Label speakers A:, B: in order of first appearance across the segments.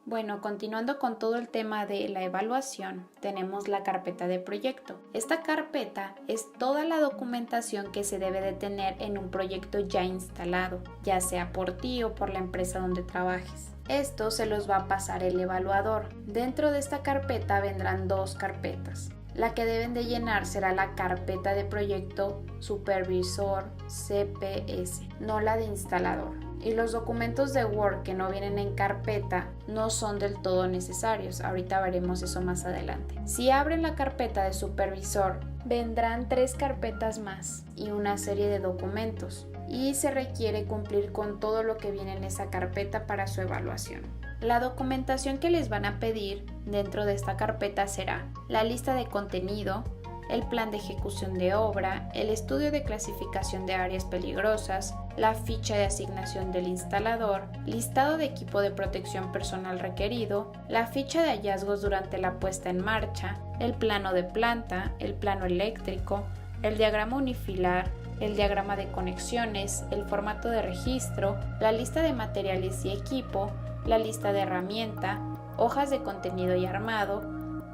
A: Bueno, continuando con todo el tema de la evaluación, tenemos la carpeta de proyecto. Esta carpeta es toda la documentación que se debe de tener en un proyecto ya instalado, ya sea por ti o por la empresa donde trabajes. Esto se los va a pasar el evaluador. Dentro de esta carpeta vendrán dos carpetas. La que deben de llenar será la carpeta de proyecto supervisor CPS, no la de instalador. Y los documentos de Word que no vienen en carpeta no son del todo necesarios. Ahorita veremos eso más adelante. Si abren la carpeta de supervisor, vendrán 3 carpetas más y una serie de documentos. Y se requiere cumplir con todo lo que viene en esa carpeta para su evaluación. La documentación que les van a pedir dentro de esta carpeta será la lista de contenido, el plan de ejecución de obra, el estudio de clasificación de áreas peligrosas, la ficha de asignación del instalador, listado de equipo de protección personal requerido, la ficha de hallazgos durante la puesta en marcha, el plano de planta, el plano eléctrico, el diagrama unifilar, el diagrama de conexiones, el formato de registro, la lista de materiales y equipo, la lista de herramienta, hojas de contenido y armado,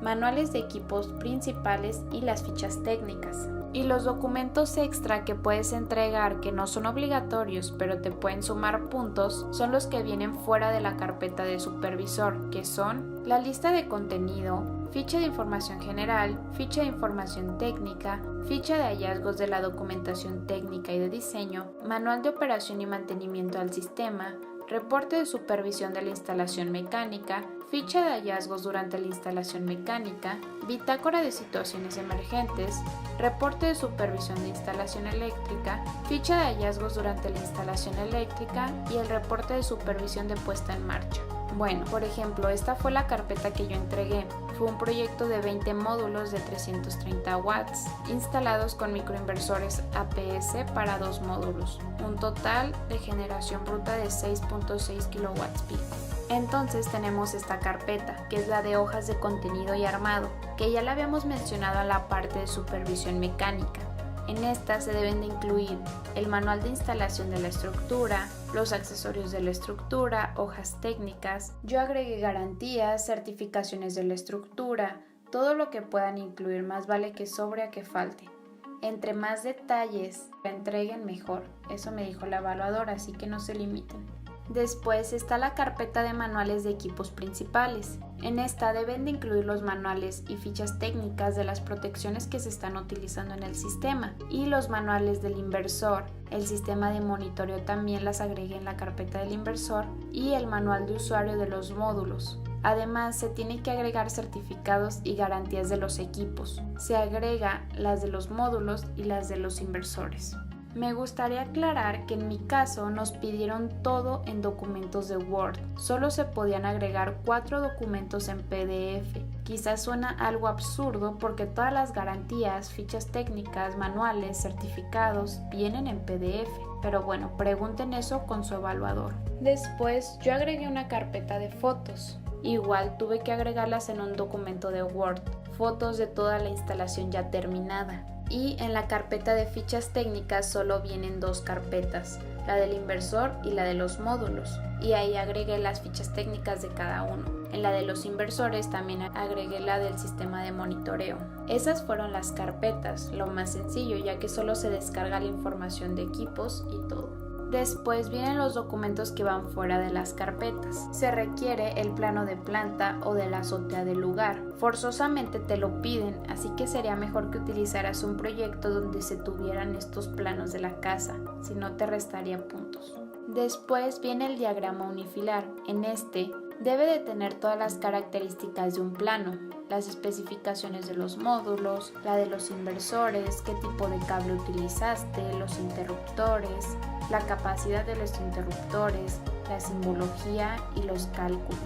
A: manuales de equipos principales y las fichas técnicas. Y los documentos extra que puedes entregar que no son obligatorios pero te pueden sumar puntos son los que vienen fuera de la carpeta de supervisor, que son la lista de contenido, ficha de información general, ficha de información técnica, ficha de hallazgos de la documentación técnica y de diseño, manual de operación y mantenimiento del sistema, reporte de supervisión de la instalación mecánica, ficha de hallazgos durante la instalación mecánica, bitácora de situaciones emergentes, reporte de supervisión de instalación eléctrica, ficha de hallazgos durante la instalación eléctrica y el reporte de supervisión de puesta en marcha. Bueno, por ejemplo, esta fue la carpeta que yo entregué. Fue un proyecto de 20 módulos de 330 watts instalados con microinversores APS para 2 módulos, un total de generación bruta de 6.6 kilowatts pico. Entonces tenemos esta carpeta, que es la de hojas de contenido y armado, que ya la habíamos mencionado a la parte de supervisión mecánica. En esta se deben de incluir el manual de instalación de la estructura, los accesorios de la estructura, hojas técnicas. Yo agregué garantías, certificaciones de la estructura, todo lo que puedan incluir, más vale que sobre a que falte. Entre más detalles la entreguen mejor, eso me dijo la evaluadora, así que no se limiten. Después está la carpeta de manuales de equipos principales. En esta deben de incluir los manuales y fichas técnicas de las protecciones que se están utilizando en el sistema y los manuales del inversor. El sistema de monitoreo también las agregué en la carpeta del inversor y el manual de usuario de los módulos. Además, se tiene que agregar certificados y garantías de los equipos. Se agrega las de los módulos y las de los inversores. Me gustaría aclarar que en mi caso nos pidieron todo en documentos de Word. Solo se podían agregar 4 documentos en PDF. Quizás suena algo absurdo porque todas las garantías, fichas técnicas, manuales, certificados vienen en PDF. Pero bueno, pregunten eso con su evaluador. Después yo agregué una carpeta de fotos. Igual tuve que agregarlas en un documento de Word. Fotos de toda la instalación ya terminada. Y en la carpeta de fichas técnicas solo vienen 2 carpetas, la del inversor y la de los módulos, y ahí agregué las fichas técnicas de cada uno. En la de los inversores también agregué la del sistema de monitoreo. Esas fueron las carpetas, lo más sencillo ya que solo se descarga la información de equipos y todo. Después vienen los documentos que van fuera de las carpetas. Se requiere el plano de planta o de la azotea del lugar. Forzosamente te lo piden, así que sería mejor que utilizaras un proyecto donde se tuvieran estos planos de la casa, si no te restaría puntos. Después viene el diagrama unifilar. En este debe de tener todas las características de un plano, las especificaciones de los módulos, la de los inversores, qué tipo de cable utilizaste, los interruptores, la capacidad de los interruptores, la simbología y los cálculos.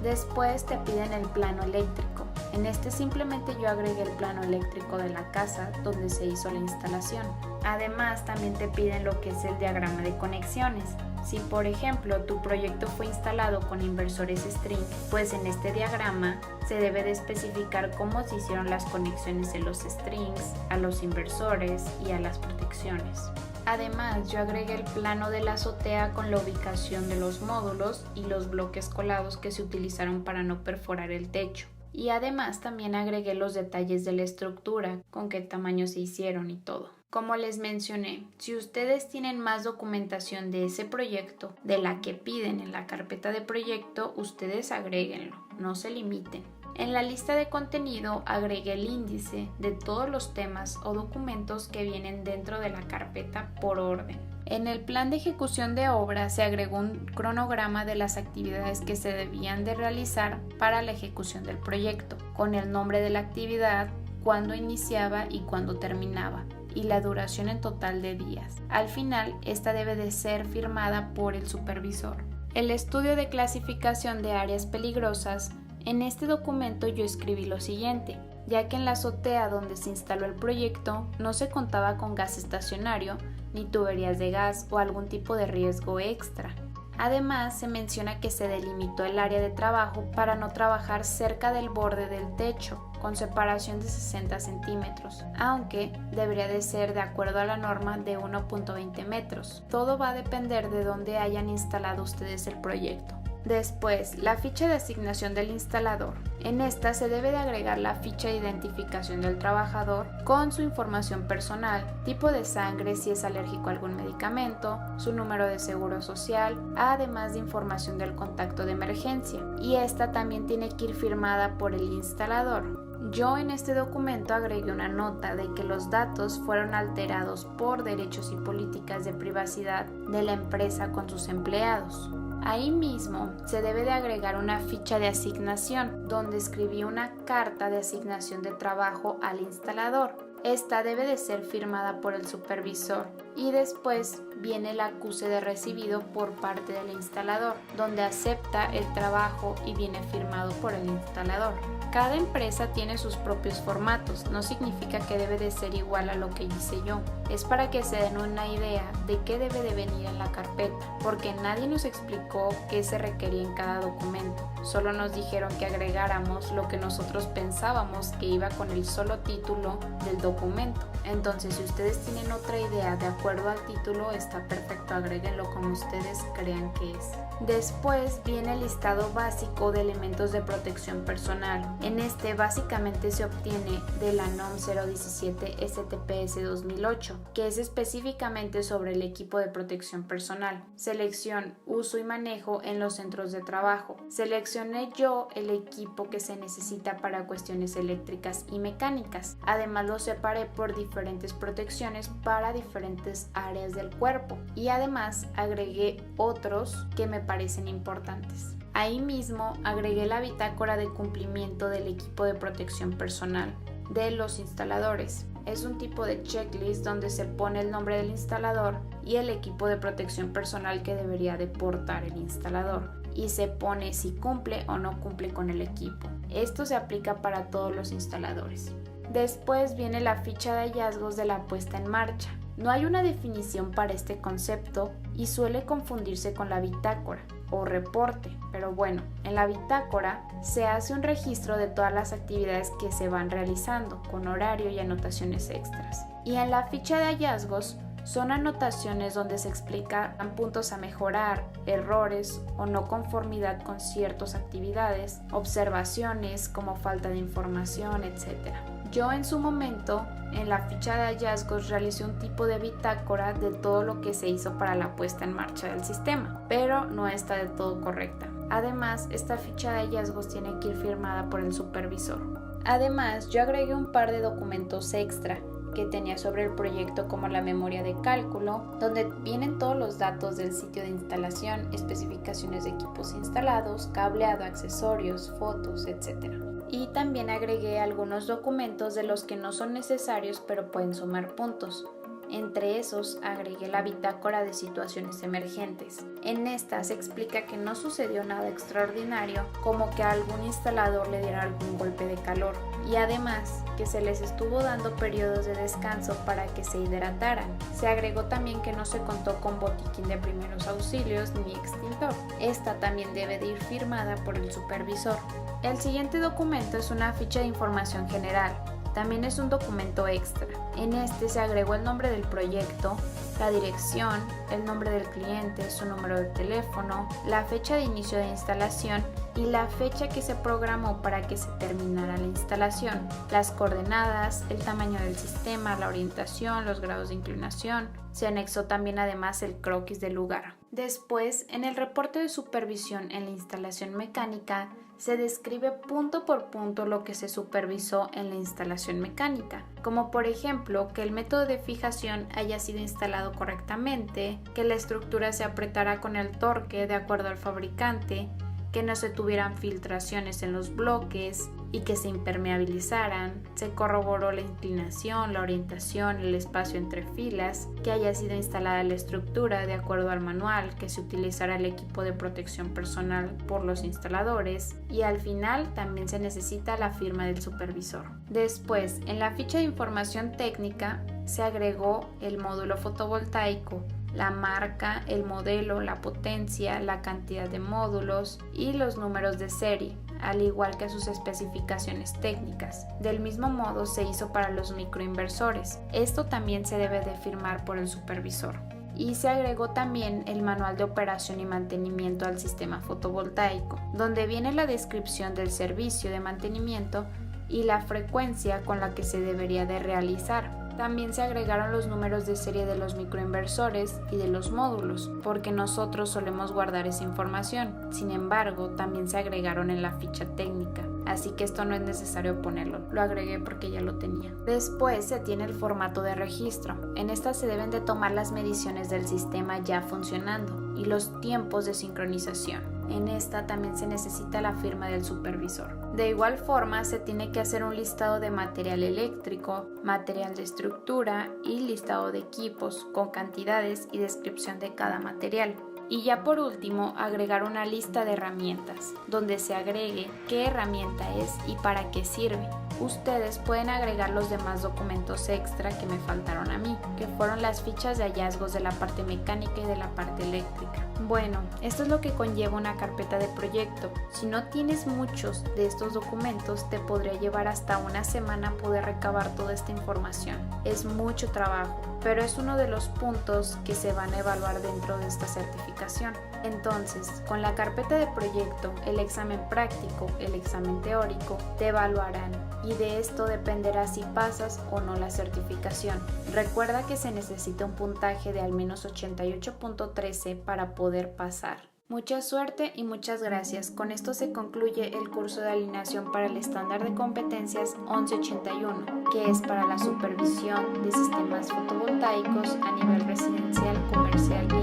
A: Después te piden el plano eléctrico. En este simplemente yo agregué el plano eléctrico de la casa donde se hizo la instalación. Además también te piden lo que es el diagrama de conexiones. Si por ejemplo tu proyecto fue instalado con inversores string, pues en este diagrama se debe de especificar cómo se hicieron las conexiones de los strings, a los inversores y a las protecciones. Además, yo agregué el plano de la azotea con la ubicación de los módulos y los bloques colados que se utilizaron para no perforar el techo. Y además también agregué los detalles de la estructura, con qué tamaño se hicieron y todo. Como les mencioné, si ustedes tienen más documentación de ese proyecto, de la que piden en la carpeta de proyecto, ustedes agréguenlo, no se limiten. En la lista de contenido agregué el índice de todos los temas o documentos que vienen dentro de la carpeta por orden. En el plan de ejecución de obra se agregó un cronograma de las actividades que se debían de realizar para la ejecución del proyecto, con el nombre de la actividad, cuándo iniciaba y cuándo terminaba, y la duración en total de días. Al final, esta debe de ser firmada por el supervisor. El estudio de clasificación de áreas peligrosas. En este documento yo escribí lo siguiente, ya que en la azotea donde se instaló el proyecto no se contaba con gas estacionario, ni tuberías de gas o algún tipo de riesgo extra. Además, se menciona que se delimitó el área de trabajo para no trabajar cerca del borde del techo, con separación de 60 centímetros, aunque debería de ser de acuerdo a la norma de 1.20 metros. Todo va a depender de dónde hayan instalado ustedes el proyecto. Después, la ficha de asignación del instalador. En esta se debe de agregar la ficha de identificación del trabajador con su información personal, tipo de sangre si es alérgico a algún medicamento, su número de seguro social, además de información del contacto de emergencia. Y esta también tiene que ir firmada por el instalador. Yo en este documento agregué una nota de que los datos fueron alterados por derechos y políticas de privacidad de la empresa con sus empleados. Ahí mismo se debe de agregar una ficha de asignación, donde escribí una carta de asignación de trabajo al instalador. Esta debe de ser firmada por el supervisor y después viene el acuse de recibido por parte del instalador, donde acepta el trabajo y viene firmado por el instalador. Cada empresa tiene sus propios formatos, no significa que debe de ser igual a lo que hice yo. Es para que se den una idea de qué debe de venir en la carpeta, porque nadie nos explicó qué se requería en cada documento. Solo nos dijeron que agregáramos lo que nosotros pensábamos que iba con el solo título del documento. Entonces, si ustedes tienen otra idea de acuerdo al título, está perfecto, agréguenlo como ustedes crean que es. Después viene el listado básico de elementos de protección personal. En este básicamente se obtiene de la NOM 017 STPS 2008, que es específicamente sobre el equipo de protección personal. Selección, uso y manejo en los centros de trabajo. Seleccioné yo el equipo que se necesita para cuestiones eléctricas y mecánicas. Además lo separé por diferentes protecciones para diferentes áreas del cuerpo y además agregué otros que me parecen importantes. Ahí mismo agregué la bitácora de cumplimiento del equipo de protección personal de los instaladores. Es un tipo de checklist donde se pone el nombre del instalador y el equipo de protección personal que debería de portar el instalador y se pone si cumple o no cumple con el equipo. Esto se aplica para todos los instaladores. Después viene la ficha de hallazgos de la puesta en marcha. No hay una definición para este concepto y suele confundirse con la bitácora o reporte, pero bueno, en la bitácora se hace un registro de todas las actividades que se van realizando con horario y anotaciones extras. Y en la ficha de hallazgos son anotaciones donde se explican puntos a mejorar, errores o no conformidad con ciertas actividades, observaciones como falta de información, etc. Yo en su momento, en la ficha de hallazgos, realicé un tipo de bitácora de todo lo que se hizo para la puesta en marcha del sistema, pero no está del todo correcta. Además, esta ficha de hallazgos tiene que ir firmada por el supervisor. Además, yo agregué un par de documentos extra que tenía sobre el proyecto, como la memoria de cálculo, donde vienen todos los datos del sitio de instalación, especificaciones de equipos instalados, cableado, accesorios, fotos, etc. Y también agregué algunos documentos de los que no son necesarios pero pueden sumar puntos. Entre esos agregué la bitácora de situaciones emergentes. En esta se explica que no sucedió nada extraordinario, como que a algún instalador le diera algún golpe de calor, y además que se les estuvo dando periodos de descanso para que se hidrataran. Se agregó también que no se contó con botiquín de primeros auxilios ni extintor. Esta también debe de ir firmada por el supervisor. El siguiente documento es una ficha de información general. también es un documento extra. En este se agregó el nombre del proyecto, la dirección, el nombre del cliente, su número de teléfono, la fecha de inicio de instalación y la fecha que se programó para que se terminara la instalación, las coordenadas, el tamaño del sistema, la orientación, los grados de inclinación. Se anexó también además el croquis del lugar. Después, en el reporte de supervisión en la instalación mecánica, se describe punto por punto lo que se supervisó en la instalación mecánica, como por ejemplo que el método de fijación haya sido instalado correctamente, que la estructura se apretara con el torque de acuerdo al fabricante, que no se tuvieran filtraciones en los bloques y que se impermeabilizaran, se corroboró la inclinación, la orientación, el espacio entre filas, que haya sido instalada la estructura de acuerdo al manual, que se utilizara el equipo de protección personal por los instaladores y al final también se necesita la firma del supervisor. Después, en la ficha de información técnica se agregó el módulo fotovoltaico, la marca, el modelo, la potencia, la cantidad de módulos y los números de serie, al igual que sus especificaciones técnicas. Del mismo modo se hizo para los microinversores. Esto también se debe de firmar por el supervisor. Y se agregó también el manual de operación y mantenimiento al sistema fotovoltaico, donde viene la descripción del servicio de mantenimiento y la frecuencia con la que se debería de realizar. También se agregaron los números de serie de los microinversores y de los módulos, porque nosotros solemos guardar esa información. Sin embargo, también se agregaron en la ficha técnica, así que esto no es necesario ponerlo, lo agregué porque ya lo tenía. Después se tiene el formato de registro. En esta se deben de tomar las mediciones del sistema ya funcionando y los tiempos de sincronización. En esta también se necesita la firma del supervisor. De igual forma, se tiene que hacer un listado de material eléctrico, material de estructura y listado de equipos con cantidades y descripción de cada material. Y ya por último, agregar una lista de herramientas, donde se agregue qué herramienta es y para qué sirve. Ustedes pueden agregar los demás documentos extra que me faltaron a mí, que fueron las fichas de hallazgos de la parte mecánica y de la parte eléctrica. Bueno, esto es lo que conlleva una carpeta de proyecto. Si no tienes muchos de estos documentos, te podría llevar hasta una semana poder recabar toda esta información. Es mucho trabajo, pero es uno de los puntos que se van a evaluar dentro de esta certificación. Entonces, con la carpeta de proyecto, el examen práctico, el examen teórico, te evaluarán y de esto dependerá si pasas o no la certificación. Recuerda que se necesita un puntaje de al menos 88.13 para poder pasar. Mucha suerte y muchas gracias. Con esto se concluye el curso de alineación para el estándar de competencias 1181, que es para la supervisión de sistemas fotovoltaicos a nivel residencial, comercial y